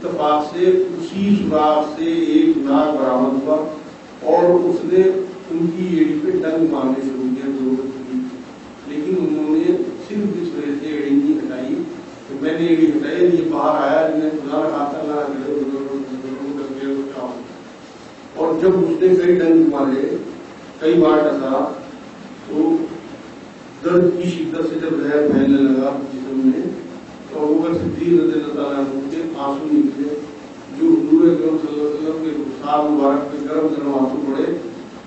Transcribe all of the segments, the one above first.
اتفاق سے اسی سوراخ سے ایک ناگ برآمد ہوا اور اس نے ان کی ایڑی پہ ڈنگ مارنے شروع کیا ضرورت کی، لیکن انہوں نے صرف اس وجہ سے ایڑی نہیں ہٹائی کہ میں نے ایڑی ہٹائی، یہ باہر آیا میں خدا نہ خاصا اللہ کرے اور جب اس نے کئی ڈنگ مارے کئی بار ڈسا تو درد کی شدت سے جب زہر پھیلنے لگا جسم میں تو ابوبکر صدیق رضی اللہ تعالیٰ عنہ کے آنسو نکلے جو حضور اکرم صلی اللہ علیہ وسلم کے رخسار مبارک پہ گرم گرم آنسو پڑے،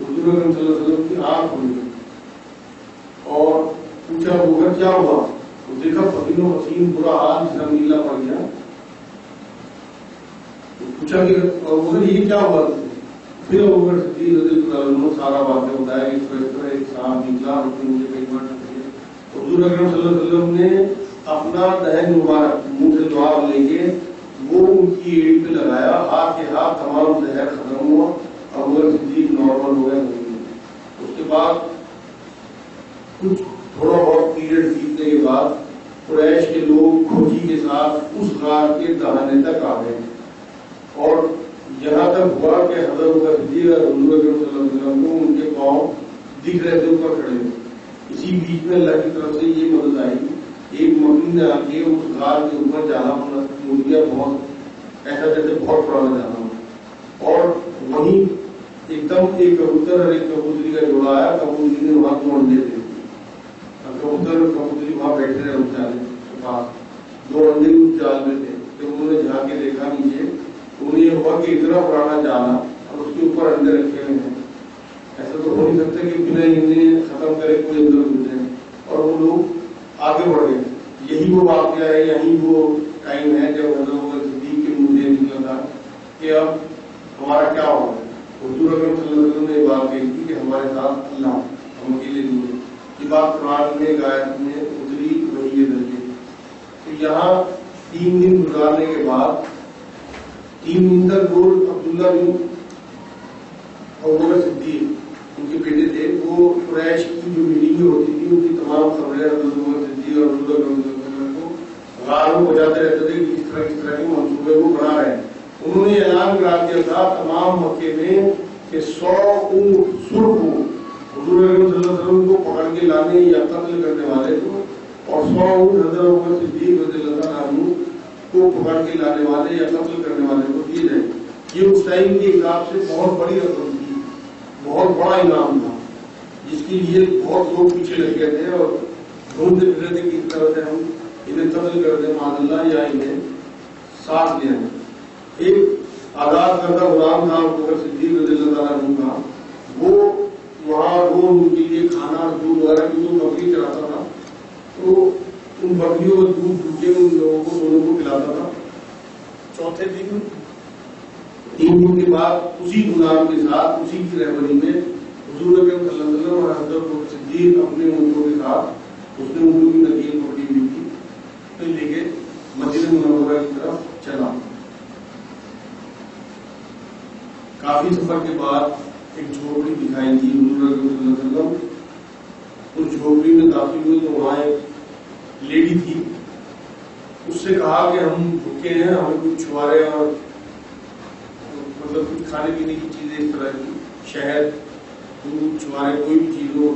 حضور اکرم صلی اللہ علیہ وسلم کی آنکھ کھل گئی اور پوچھا ابوبکر کیا ہوا؟ تو دیکھا پسین و پسین برا حال جسم نیلا پڑ گیا، پوچھا کہ ابوبکر یہ کیا ہوا؟ پھر ابوبکر صدیق رضی اللہ عنہ سارا واقعہ بتایا کہ اس طرح ایک صاحب نکلا اور اس نے مجھے کئی بار ڈانٹا، حضور اکرم صلی اللہ علیہ وسلم نے اپنا دہن مبارک منہ سے دعا لے کے وہ ان کی ایڑی پہ لگایا، ہاتھ کے ہاتھ تمام زہر ختم ہوا، ابوبکر صدیق نارمل ہو گئے۔ اس کے بعد کچھ تھوڑا بہت پیریڈ بیتنے کے بعد قریش کے لوگ کھوجی کے ساتھ اس غار کے دہانے تک آ گئے اور یہاں تک ہوا کہ حضرت ابوبکر صدیق اور حضور اکرم صلی اللہ علیہ وسلم کو ان کے پاؤں دکھ رہے تھے اوپر کھڑے ہوئے۔ اسی بیچ میں اللہ کی طرف سے یہ مدد آئی، ایک مکین نے آ کے اس غار کے اوپر جالا مول دیا، بہت ایسا جیسے بہت پرانا جانا ہو، اور وہیں ایک دم ایک کبوتر اور ایک کبوتری کا جوڑا آیا، کبوتری نے وہاں 2 انڈے دے دیے، کبوتر اور کبوتری وہاں بیٹھے رہے اس جالے کے پاس، 2 انڈے اس جال میں تھے۔ جب انہوں نے جھانک کے دیکھا نیچے انہیں یہ ہوا کہ اتنا پرانا جالا اور اس کے اوپر انڈے رکھے ہوئے ہیں، ایسا تو ہو نہیں سکتا کہ بنا انہیں ختم کرے کوئی اندر گزرے، اور وہ لوگ آگے بڑھ گئے۔ یہی وہ واقعہ ہے، یہی وہ ٹائم ہے جب حضرت ابوبکر صدیق کے منہ سے نکلا تھا کہ اب ہمارا کیا ہوگا۔ حضور اکرم صلی اللہ علیہ وسلم نے یہ بات کہی تھی کہ ہمارے ساتھ اللہ، ہم اکیلے نہیں ہیں۔ یہ بات قرآن میں آیت میں اتری وہی درجے۔ تو یہاں 3 دن گزارنے کے بعد 3 دن تک وہ عبداللہ بن ابوبکر صدیق ان کے بیٹے تھے، وہ قریش کی جو میٹنگیں ہوتی تھی ان کی تمام خبریں حضرت ابوبکر صدیق اور حضور اکرم صلی اللہ علیہ وسلم کو غار میں پہنچاتے رہتے تھے کہ کس طرح کے منصوبے وہ بنا رہے ہیں۔ انہوں نے اعلان کرا دیا تھا تمام مکے میں کہ 100 اونٹ سرخ ہو حضور اکرم صلی اللہ علیہ وسلم کو پکڑ کے لانے یا قتل کرنے والے کو، اور 100 اونٹ حضرت ابوبکر صدیق رضی اللہ عنہ کو پکڑ کے لانے والے یا قتل کرنے والے کو دیے جائیں۔ یہ اس ٹائم کے حساب سے بہت بڑی رقم تھی، بہت بڑا انعام تھا، جس کے لیے بہت لوگ پیچھے لگ گئے تھے اور ڈھونڈتے پھر رہے تھے کس طرح سے ہم انہیں قتل کر دیں معاذ اللہ یا انہیں ساتھ لے آئیں۔ ایک آزاد کردہ غلام تھا ابوبکر صدیق رضی اللہ تعالیٰ عنہ کا، وہ وہاں روز ان کے لیے کھانا دودھ وغیرہ کی جو بکری چلاتا تھا تو ان بکریوں کا دودھ دھو کے ان لوگوں کو دونوں کو پلاتا تھا۔ چوتھے دن 3 دن کے بعد اسی غلام کے ساتھ اسی کی رہبری میں حضور اکرم صلی اللہ علیہ وسلم اور حضرت ابوبکر صدیق اپنے اونٹوں کے ساتھ، اس نے اونٹوں کی نکیل پکڑی ہوئی تھی، پھر لے کے مسجد منورہ کی طرف چلا۔ کافی سفر کے بعد ایک جھوپڑی دکھائی دی حضور اکرم صلی اللہ علیہ وسلم، اس جھوپڑی میں داخل ہوئے تو وہاں ایک لیڈی تھی، اس سے کہا کہ ہم بھوکے ہیں، ہمیں کچھ چھوارے اور مطلب کچھ کھانے پینے کی چیزیں اس طرح کی، شہد، دودھ، چھوارے، کوئی بھی چیز ہو۔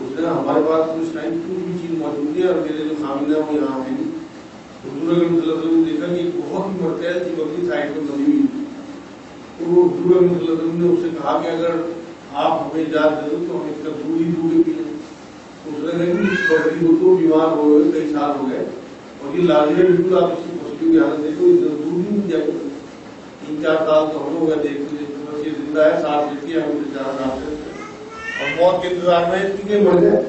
اس نے ہمارے پاس تو اس ٹائم کوئی بھی چیز موجود ہے اور میرے جو خامد ہے وہ یہاں ہے نہیں۔ حضور اکرم صلی اللہ علیہ وسلم نے دیکھا کہ بہت ہی مرتیل تھی بکری سائڈ میں بنی ہوئی تھی، تو وہ حضور اکرم صلی اللہ علیہ وسلم نے اس سے کہا کہ اگر آپ ہمیں اجازت دے دو تو ہم اس کا دودھ ہی دودھ پی لیں۔ اس نے کہا کہ اس بکری کو تو بیمار ہو گئے، کئی سال ہو گئے اور یہ لازمی ہے، بالکل آپ اس کی پسلیوں کی حالت دیکھو، دودھ ہی نہیں دیا کرو۔ 3-4 سال تو ہم لوگ دیکھتے بس یہ زندہ ہے، ساتھ دیتی ہے، ہم 4 سال سے اور موت کے انتظار میں اتنے مر گئے۔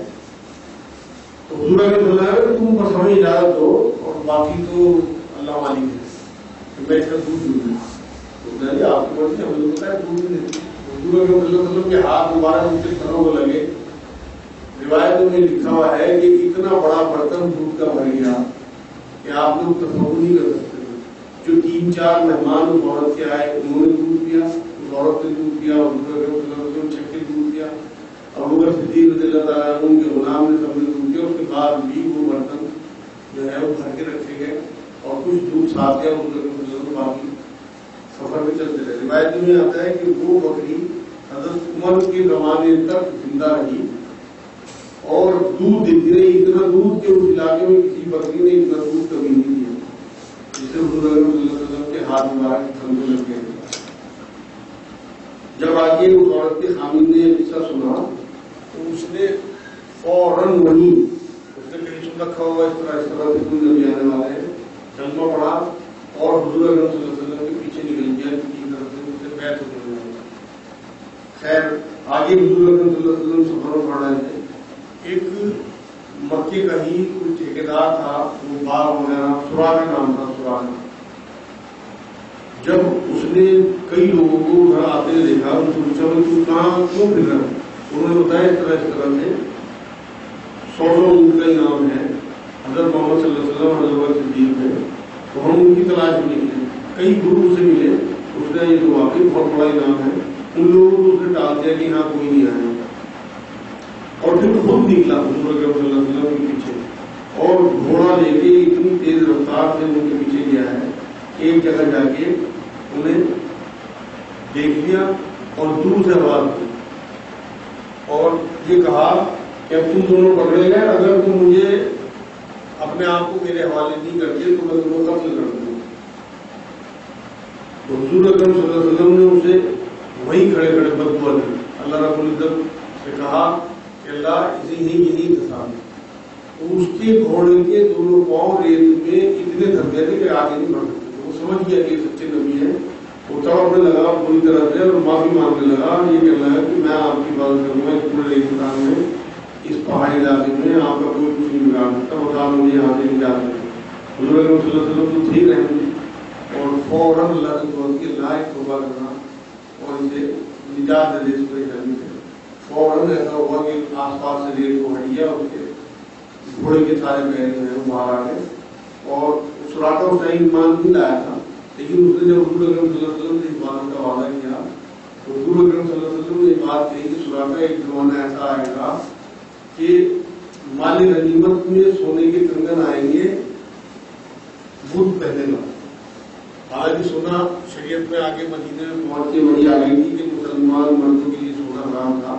تو حضور اکرم صلی اللہ علیہ وسلم تم بس ہمیں اجازت دو اور باقی تو اللہ والی ہے کہ میں اس کا دودھ دوں گا۔ تو آپ کو بولتے ہمیں پتا ہے دودھ نہیں دیتے۔ حضور اکرم صلی اللہ علیہ وسلم کے ہاتھ مبارک ان کے سروں کو لگے۔ روایتوں میں لکھا ہوا ہے کہ اتنا بڑا برتن دودھ کا بھر گیا کہ آپ لوگ تصور نہیں کر سکتے۔ جو 3-4 مہمان اس عورت کے آئے انہوں نے دودھ پیا، اس عورت نے دودھ پیا، حضور اکرم صلی اللہ علیہ وسلم چھک کے دودھ پیا، ابوبکر صدیق رضی اللہ تعالیٰ عنہ کے غلام نے سب نے دودھ پیا۔ اس کے بعد بھی وہ برتن جو ہے وہ بھر کے رکھے گئے اور کچھ دودھ ساتھ گیا، حضور اکرم صلی اللہ علیہ وسلم باقی سفر میں چلتے رہے. روایت میں آتا ہے کہ وہ بکری حضرت عمر کے زمانے تک زندہ رہی اور دودھ دیتی رہی. اتنا دودھ کہ اس علاقے میں کسی بکری نے اتنا دودھ کبھی نہیں دیا جسے حضور اکرم صلی اللہ علیہ وسلم کے ہاتھ مبارک تھنکنے لگ گئے. جب آگے اس عورت کے خامد نے قصہ سنا تو اس نے فوراً وہیں اس نے کہیں سن رکھا ہوا اس طرح سے کوئی نبی آنے والا ہے, کلمہ پڑھا اور حضور اکرم صلی اللہ علیہ وسلم کے پیچھے نکل گیا کی طرف سے اس سے بیعت ہونے لگا. خیر آگے حضور اکرم صلی اللہ علیہ وسلم سفر پڑھ رہے تھے. ایک مکے کا ہی کوئی ٹھیکیدار تھا, وہ باغ وغیرہ, سراغ نام تھا سراغ. جب اس نے کئی لوگوں کو گھر آتے ہوئے دیکھا ان سے پوچھا تو کہاں کیوں پھر رہا ہے, انہوں نے بتایا اس طرح سے 100 اونٹ کا انعام ہے حضرت محمد صلی اللہ علیہ وسلم حضرت صدیق ہے, تو ہم ان کی تلاش میں نکلے. کئی گروپ سے ملے, اس نے یہ تو واقعی بہت بڑا انعام ہے. ان لوگوں کو اس نے ٹال دیا کہ ہاں کوئی نہیں آیا, اور پھر خود نکلا حضور اکرم صلی اللہ علیہ وسلم کے پیچھے اور گھوڑا لے کے اتنی تیز رفتار سے ان کے پیچھے گیا ہے. ایک جگہ جا کے انہیں دیکھ لیا اور دور سے آواز دی اور یہ کہا کہ اب تم دونوں پکڑے گئے, اگر تم مجھے اپنے آپ کو میرے حوالے نہیں کرتے تو میں تمہیں قتل کر دوں گا. تو حضور اکرم صلی اللہ علیہ وسلم نے اسے وہیں کھڑے کھڑے بددعا دی. اللہ رب العزت سے کہا کہ اللہ اسے یہی دھسا. اس کے گھوڑے کے دونوں پاؤں ریت میں اتنے دھس گئے تھے کہ آگے نہیں بڑھ سکتے. وہ سمجھ گیا کہ سچے نبی ہے, وہ تڑپنے لگا پوری طرح سے اور معافی مانگنے لگا. یہ کہنے لگا کہ میں آپ کی بات کروں گا اس پورے ریگستان میں, اس پہاڑی علاقے میں آپ کا کوئی کچھ نہیں بگاڑ سکتا, بتا مجھے یہاں سے نجات دے. حضور اکرم صلی اللہ علیہ وسلم تو ٹھیک رہے اور فوراً اللہ سے دعا کی اللہ ایک توبہ کرنا اور اسے نجات دے دے اس پریشانی سے. فوراً ایسا ہوا کہ آس پاس سے ریت کو ہٹ گیا, اس کے گھوڑے کے سارے پیر جو ہیں باہر آ گئے. اور سراقہ اس ٹائم ایمان نہیں لایا تھا, لیکن اس نے جب حضور اکرم صلی اللہ علیہ وسلم سے اس بات کا وعدہ کیا تو حضور اکرم صلی اللہ علیہ وسلم نے یہ بات کہی کہ سراقہ ایک زمانہ ایسا آئے گا کہ مال غنیمت میں سونے کے کنگن آئیں گے بدھ پہنے گا. حالانکہ سونا شریعت میں آگے مدینے میں پہنچ کے وہی آ گئی تھی کہ مسلمان مردوں کے لیے سونا حرام تھا.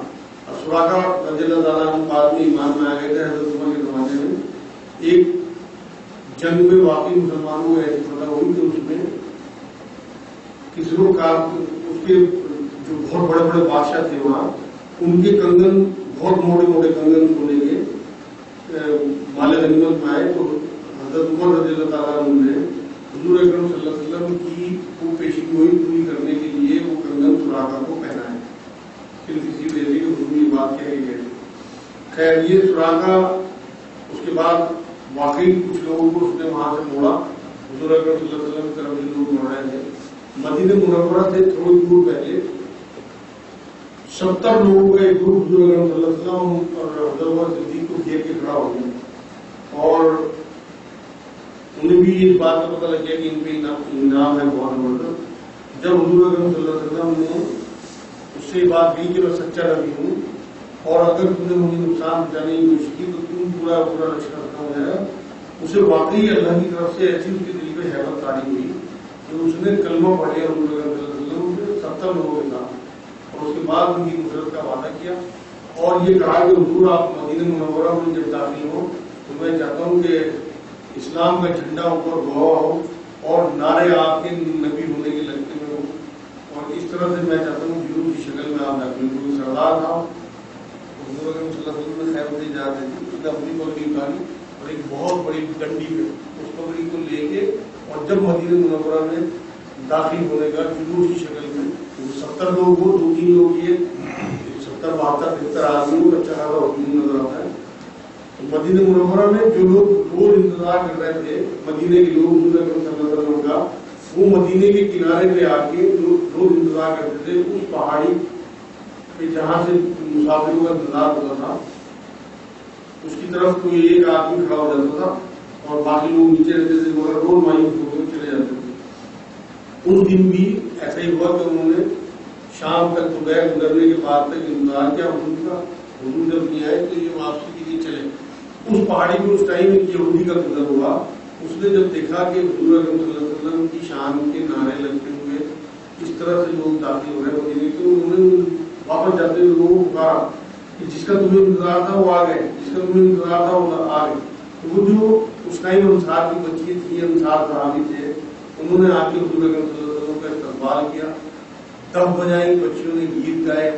اور سراقہ رضی اللہ تعالیٰ عنہ بعد میں ایمان میں آ گئے تھے حضرت عمر کے زمانے میں. ایک جنگ میں واقعی مسلمانوں کو ایسی فتح ہوئی کہ اس میں کسی لوگ اس کے جو بہت بڑے بڑے بادشاہ تھے وہاں, ان کے کنگن بہت موٹے موٹے کنگن سونے کے مال غنیمت میں آئے. تو حضرت عمر رضی اللہ تعالیٰ عنہ نے حضور اکرم صلی اللہ علیہ وسلم کی وہ پیشی گوئی پوری کرنے کے لیے وہ کنگن سراقہ کو پہنا ہے. پھر کسی وجہ سے حضور یہ بات کہہ گئے. خیر یہ سراقہ اس کے بعد واقعی کچھ لوگوں کو اس نے وہاں سے موڑا. حضور اکرم صلی اللہ علیہ وسلم کی طرف سے لوگ موڑ رہے تھے. مدینہ منورہ سے تھوڑی دور پہلے 70 لوگوں کا ایک گروپ حضور اکرم صلی اللہ علیہ وسلم اور حضرت عمر صدیق کو گھیر کے کھڑا ہو گیا اور انہیں بھی اس بات کا پتہ لگ گیا کہ ان پہ انعام ہے بہت زبردست. جب حضور اکرم صلی اللہ علیہ وسلم نے اس سے یہ بات کی کہ میں سچا نبی ہوں اور اگر تم نے مجھے نقصان پہنچانے کی کوشش کی تو تم پورا لشکر ختم ہو جائے گا. اسے واقعی اللہ کی طرف سے ایسی اس کے دل میں حیبت تاری ہوئی کہ اس نے کلمہ پڑھے حضور اکرم صلی اللہ علیہ وسلم سے 70 لوگوں کے ساتھ, اور اس کے بعد ان کی نصرت کا وعدہ کیا اور یہ کہا کہ حضور آپ مدینہ منورہ میں جب داخل ہو تو میں چاہتا ہوں کہ اسلام کا جھنڈا اوپر گواہ ہو اور نعرے آپ کے نبی ہونے کے لگتے میں ہو, اور اس طرح سے میں چاہتا ہوں جلوس کی شکل میں آپ داخل ہوں. سردار تھا حضور اکرم صلی اللہ علیہ وسلم نے خیر ہوتے جا رہے تھے, اس نے اپنی پگڑی اتاری اور ایک بہت بڑی ڈنڈی پہ اس پگڑی کو لے کے اور جب مدینہ منورہ میں داخل ہونے کا جلوس کی شکل میں 70 لوگ ہو 2-3 لوگ یہ 70-72 آدمی کو اچھا خاصا حکم نظر آتا ہے. مدینہ منورہ میں جو لوگ روز انتظار کر رہے تھے مدینے کے لوگ حضور اکرم صلی اللہ علیہ وسلم کا, وہ مدینے کے کنارے پہ آ کے روز انتظار کرتے تھے اس پہاڑی پہ جہاں سے مسافروں کا انتظار ہوتا تھا. اس کی طرف کوئی ایک آدمی کھڑا ہو جاتا تھا اور باقی لوگ نیچے رہتے تھے, مگر روز مایوس ہو کر چلے جاتے تھے. اس دن بھی ایسا ہی ہوا کہ انہوں نے شام تک دوپہر گزرنے کے بعد تک انتظار کیا حضور کا. حضور جب نہیں آئے تو یہ واپسی کے لیے چلے. اس پہاڑی میں اس ٹائم ایک یہودی کا گزر ہوا. اس نے جب دیکھا کہ حضور اکرم صلی اللہ علیہ وسلم کی شان کے طرح سے لوگ داخل ہو رہے ہیں مدینے کے، انہوں نے واپس جاتے ہوئے لوگوں کو پکارا کہ جس کا تمہیں انتظار تھا وہ آ گئے، جس کا تمہیں انتظار تھا وہ آ گئے. تو وہ جو اس ٹائم انصار کی بچی تھی، انصار صحابی تھے، انہوں نے آ کے حضور اکرم صلی اللہ علیہ وسلم کا استقبال کیا، دف بجائی، بچیوں نے گیت گائے،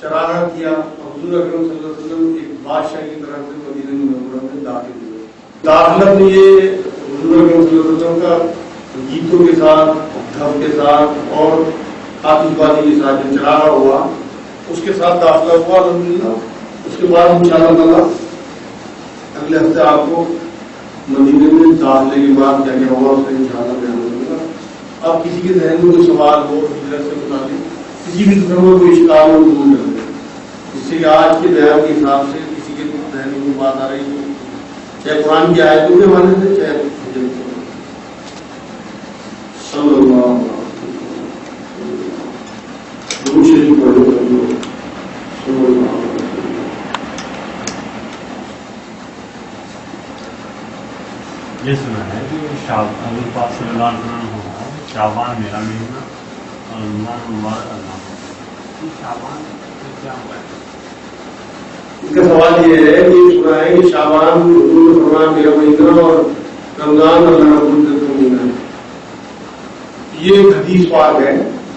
چراغا کیا، اور حضور اکرم صلی اللہ علیہ وسلم ایک بادشاہ کی طرح سے مدینہ منورہ میں داخل ہوئے. داخلت میں یہ حضور اکرم صلی اللہ علیہ وسلم کا گیتوں کے ساتھ، دھب کے ساتھ اور آتش بازی کے ساتھ جو چراغا ہوا، اس کے ساتھ داخلہ ہوا الحمدللہ. اس کے بعد انشاءاللہ تعالیٰ اگلے ہفتے آپ کو مدینے میں داخلے کے بعد کیا کیا ہوا اس سے انشاءاللہ بیان کروں گا. اب کسی کے ذہن میں کوئی سوال ہو ہجرت سے متعلق، کسی بھی قسم کا کوئی اشکال ہو ضرور کر دیں، جس سے کہ آج کے بیان کے حساب سے کسی کے ذہن میں کوئی بات آ رہی ہو، چاہے قرآن کی آیتوں کے حوالے سے، چاہے ہجرت کے. صلی اللہ علیہ وسلم شریف پڑھو صلی اللہ علیہ وسلم. یہ سنا ہے کہ حضور پاک صلی اللہ علیہ وسلم ہوگا شعبان میرا مہینہ اور رمضان مبارک اللہ. شعبان کیا ہوا ہے؟ اس کا سوال یہ ہے کہ سنا ہے کہ شعبان حضور نے فرمایا میرا مہینہ اور رمضان اللہ رب العزت کا مہینہ ہے. یہ ایک حدیث پاک ہے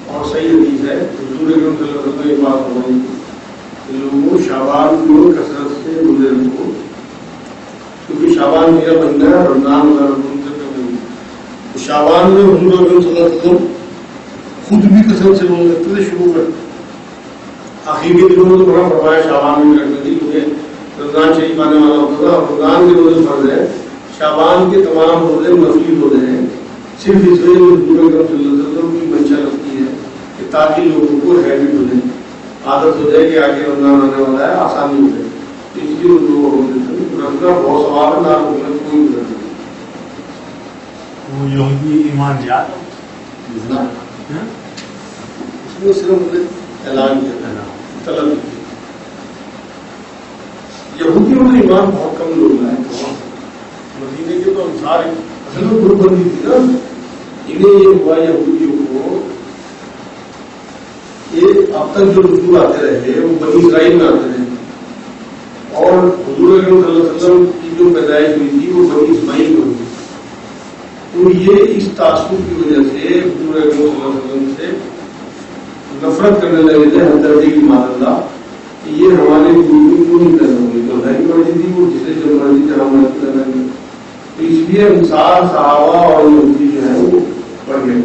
اور صحیح حدیث ہے. حضور اکرم صلی اللہ علیہ وسلم نے یہ بات فرمائی کہ لوگوں شعبان کو کثرت سے گزر کو، کیونکہ شعبان میرا مہینہ ہے، رمضان اللہ رب العزت کا مہینہ. تو شعبان میں حضور اکرم صلی اللہ علیہ وسلم خود بھی کثرت سے روزے رکھتے تھے شروع کر آخر کے دنوں میں تو بڑا فرمایا شعبان میں رکھتے تھے، کیونکہ رمضان شریف آنے والا ہوتا تھا اور رمضان کے روزے فرض ہے. شعبان کے تمام روزے نفلی روزے ہیں. صرف اس لیے حضور اکرم صلی اللہ علیہ وسلم کی منشا رکھتی ہے کہ تاکہ لوگوں کو ہیبٹ ہو جائے، عادت ہو جائے کہ آگے رمضان آنے والا ہے، آسانی ہو جائے. اس لیے لوگ رکھنا بہت ثواب ہے، نہ رکھنا کوئی ضرورت نہیں. وہ یہودی ایمان یاد اس میں صرف اعلان کیا طلب کی. یہودیوں نے ایمان بہت کم لوگ لائے. مدینے کے تو انصار اصل میں گروپ بندی تھی نا، انہیں یہ ہوا یہودیوں کو کہ اب تک جو رسول آتے رہے وہ بنی اسرائیل میں آتے رہے، اور حضور اکرم صلی اللہ علیہ وسلم کی جو پیدائش ہوئی تھی وہ بنی اسماعیل میں ہوئی. تو یہ اس تعصب کی وجہ سے حضور اکرم صلی اللہ علیہ وسلم سے نفرت کرنے لگے تھے، ہمدردی کی ماد اللہ کہ یہ ہمارے گروپ میں کیوں نہیں پیدا ہوئی. تو اللہ کی مرضی تھی، وہ جسے جب مرضی جہاں مرضی پیدا کی. تو اس لیے انصار صحابہ اور یہودی جو ہے وہ بڑھ گئے.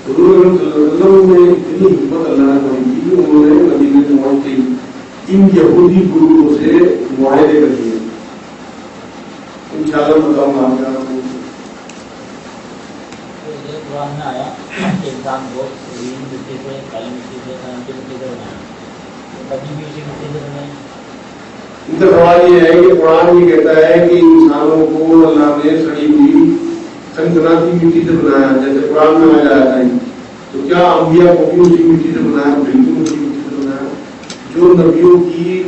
حضور اکرم صلی اللہ علیہ وسلم نے اتنی حکمت اللہ نے بڑی کی کہ انہوں نے مدینے سے پہنچتے ہی ان یہودی گروپوں سے معاہدے کر دیے. انشاءاللہ بتاؤں گا آپ کو. قرآن میں آیا کہ انسان کو مٹی سے، کالی مٹی سے، مٹی سے بنایا، کبھی بھی اسی مٹی سے بنائی. ان کا سوال یہ ہے کہ قرآن یہ کہتا ہے کہ انسانوں کو اللہ نے سڑی ہوئی کنکناتی مٹی سے بنایا، جیسے قرآن میں آیا ہے. تو کیا انبیاء کو بھی اسی مٹی سے بنایا؟ بالکل اسی مٹی سے بنایا. جو نبیوں کی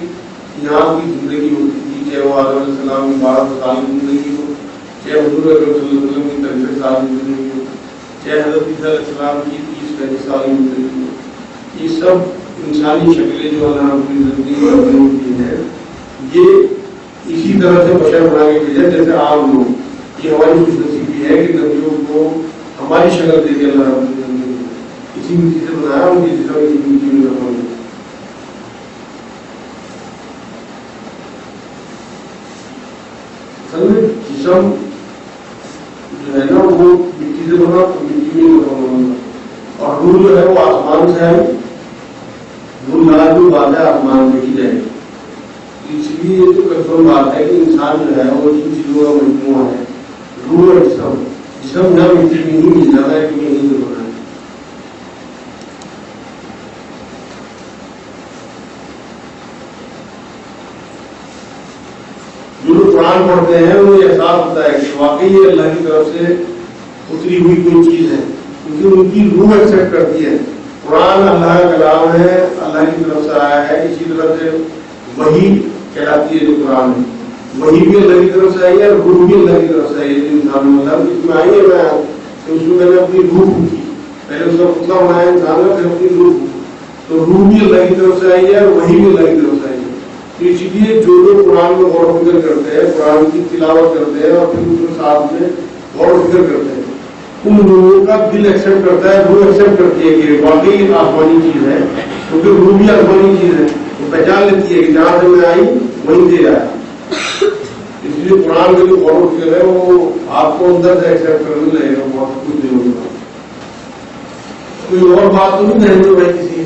یہاں کی زندگی ہوتی تھی، چاہے وہ آدم علیہ السلام کی 12 سال کی زندگی ہو، چاہے حضور اکرم صلی اللہ علیہ وسلم کی 63 سال کی زندگی ہو، چاہے حضرت عیسیٰ علیہ السلام کی 30-35 سال کی زندگی ہو، یہ سب انسانی شکلیں جو اللہ رب العزت نے ہوتی ہیں، یہ اسی طرح سے بشر بنا کے بھیجا جیسے عام لوگ. یہ ہماری خوش نصیبی ہے کہ نبیوں کو ہماری شکل دے کے اللہ رب العزت نے اسی مٹی سے بنایا، ان کی جسم اسی مٹی میں رکھا. جسم جو ہے نا وہ مٹی سے بنا تو مٹی میں رکھا، اور روح جو ہے وہ آسمان سے ہے. روح لا جو بات ہے آسمان میں ہی جائے. اس لیے یہ تو کنفرم بات ہے کہ انسان جو ہے وہ ان چیزوں کا مجموعہ ہے، روح اور جسم. جسم نہ مٹی میں ہی مل جاتا ہے کیونکہ یہیں سے بنا ہے. جو لوگ قرآن پڑھتے ہیں وہ یہ احساس ہوتا ہے کہ واقعی یہ اللہ کی طرف سے اتری ہوئی کوئی چیز ہے، کیونکہ ان کی روح ایکسپٹ کرتی ہے. قرآن اللہ کا کلام ہے، اللہ کی طرف سے آیا ہے. اسی طرح سے وحی کہلاتی ہے جو قرآن ہے، وحی بھی اللہ کی طرف سے آئی ہے اور روح بھی اللہ کی طرف سے آئی ہے. جو انسان اللہ اس میں آئی ہے، میں اس میں نے اپنی روح کی پہلے اس کا پتلا بنایا انسان کا، پھر اپنی روح، تو روح بھی اللہ کی طرف سے آئی ہے اور وہی بھی اللہ کی طرف سے آئی ہے. تو اس لیے جو لوگ قرآن میں غور و فکر کرتے ہیں، قرآن کی تلاوت کرتے ہیں اور پھر اس کے ساتھ میں غور و فکر کرتے ہیں، ان لوگوں کا دل ایکسپٹ کرتا ہے، روح ایکسپٹ کرتی ہے کہ واقعی آسمانی چیز ہے، کیونکہ روح بھی آسمانی چیز ہے، وہ پہچان لیتی ہے کہ جہاں سے میں آئی وہیں دے آیا. اس لیے قرآن کا جو غور و فکر ہے وہ آپ کو اندر سے ایکسپٹ کرنے لگے گا، بہت کچھ نہیں ہوگا. کوئی اور بات تو نہیں کہیں گے بھائی کسی.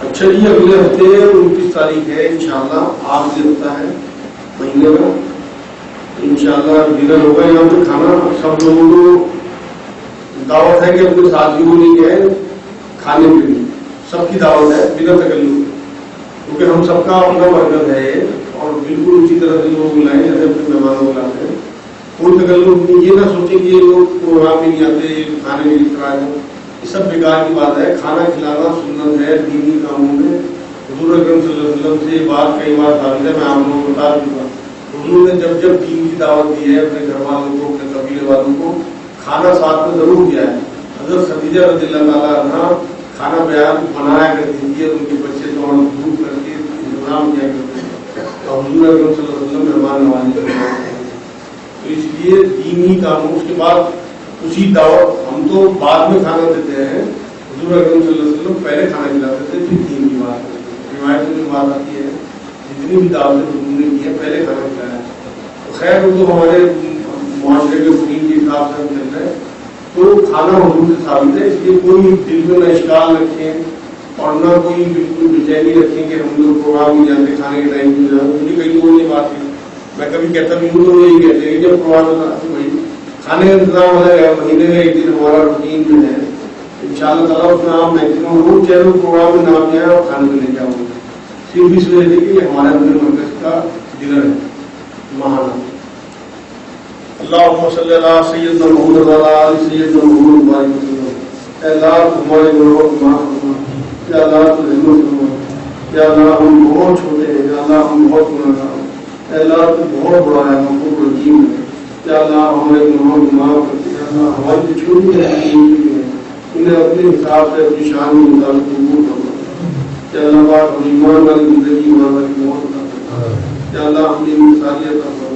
اچھا جی، اگلے ہفتے 29 تاریخ ہے انشاءاللہ، آخری ہفتہ ہے مہینے کا. انشاءاللہ ڈنر ہوگا یہاں پہ. کھانا سب لوگوں کو دعوت ہے کہ اپنے ساتھیوں کو لے کے آئے کھانے کے لیے. سب کی دعوت ہے بنا تکلف، کیونکہ ہم سب کا اپنا مرکز ہے یہ، اور بالکل اسی طرح سے لوگ بلائیں جیسے اپنے مہمانوں کو بلاتے ہیں. کوئی تکلف نہیں، یہ نہ سوچیں کہ یہ لوگ پروگرام میں نہیں آتے، یہ کھانے میں اس طرح ہے، یہ سب بیکار کی بات ہے. کھانا کھلانا سنت ہے دینی کاموں میں. حضور اکرم صلی اللہ علیہ وسلم سے بات کئی بار ثابت ہے، میں آپ لوگوں کو بتا چکا. حضور نے جب جب دین کی دعوت دی ہے اپنے گھر والوں کو، اپنے قبیلے والوں کو، کھانا ساتھ میں ضرور دیا ہے. حضرت خدیجہ رضی اللہ تعالیٰ عنہ کھانا بیان بنایا کرتی تھی، ان کے بچے کو دودھ کر کے انتظام کیا کرتے تھے، اور حضور اکرم صلی اللہ علیہ وسلم مہمان نوازی. تو اس لیے دینی کاموں اس کے بعد اسی دعوت، ہم تو بعد میں کھانا دیتے ہیں، حضور اکرم صلی اللہ علیہ وسلم پہلے کھانا کھلاتے تھے پھر دین کی بات کرتے تھے. روایتوں میں بات آتی ہے جتنی بھی دعوتیں حضور نے کی ہے پہلے کھانا کھلایا. تو خیر وہ تو ہمارے معاشرے کے دین کے حساب سے ہم چل رہے ہیں. تو کھانا حضور سے ثابت ہے، اس لیے کوئی دل میں نہ اشکال رکھیں اور نہ کوئی بالکل بے چینی رکھیں کہ ہم لوگ پروگرام نہیں جانتے، کھانے کے ٹائم نہیں جانتے. مجھے کئی لوگوں نے بات کی، میں کبھی کہتا بھی ہوں تو یہی کہتے ہیں کہ جب پروگرام ہوتا تو بھائی کھانے کا انتظام الگ ہے. مہینے میں ایک دن ہمارا روٹین جو ہے انشاءاللہ تعالیٰ اس میں آپ میکسیمم روز چینل پروگرام میں نام لے آئے اور کھانے میں لے جاؤں گے، صرف اس وجہ سے کہ ہمارے اپنے مرکز کا ڈنر ہے ماہانہ. اللہم صلی اللہ سیدنا محمد وعلی آل سیدنا محمد بارک وسلم. اے اللہ ہمارے گناہوں کو معاف فرما، یا اللہ تو رحمت فرما. یا اللہ ہم بہت چھوٹے ہیں، یا اللہ ہم بہت گناہگار ہیں. اے اللہ تو بہت بڑا ہے، غفور رحیم ہے. یا اللہ ہمارے گناہوں کو معاف کرتے. یا اللہ ہماری جو چھوٹی ہیں انہیں اپنے حساب سے اپنی شان کے مطابق قبول کرنا. یا اللہ پاک ہم ایمان والی زندگی، ایمان والی موت عطا فرما. یا اللہ ہمیں انسانیت عطا فرما.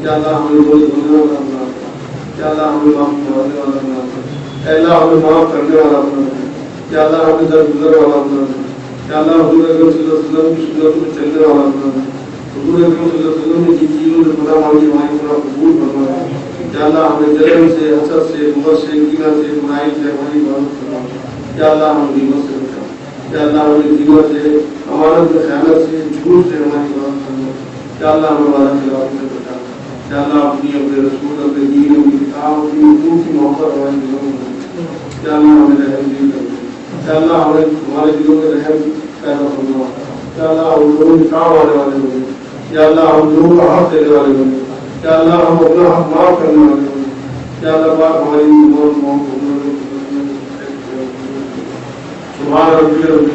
یا اللہ ہمیں بولے بولنے والا بنا. یا اللہ ہمیں معاف کرنے والا بنا. اے اللہ ہمیں معاف کرنے والا بنا. یا اللہ ہمیں درگزر والا بنا. یا اللہ حضور اکرم صلی اللہ علیہ وسلم کی سنت پر چلنے والا بنا. حضور اکرم صلی اللہ علیہ وسلم نے جن چیزوں سے پناہ مانگی ہماری پناہ قبول فرما. یا اللہ ہمیں جلن سے، حسد سے، بغض سے، کینہ سے، برائی سے ہماری حفاظت فرما. یا اللہ ہمیں غیبت سے بچا. یا اللہ ہمیں غیبت سے، امانت سے، خیانت سے، جھوٹ سے ہماری حفاظت فرما. یا اللہ ہمیں وعدہ خلافی سے بچا. یا اللہ اپنے رسول، اپنے دین، اپنی کتاب، اپنی حقوق کی محبت ہمارے دلوں میں کرے. یا اللہ ہمیں رحم دل کر دے. یا اللہ ہمارے دلوں میں رحم پیدا فرما. یا اللہ ہم لوگوں کے کام آنے والے بنے. یا اللہ ہم لوگوں کا حق دینے والے بنے. یا اللہ ہم اپنا حق معاف کرنے والے بنے. یا اللہ پاک ہماری موت سبحان ربی رب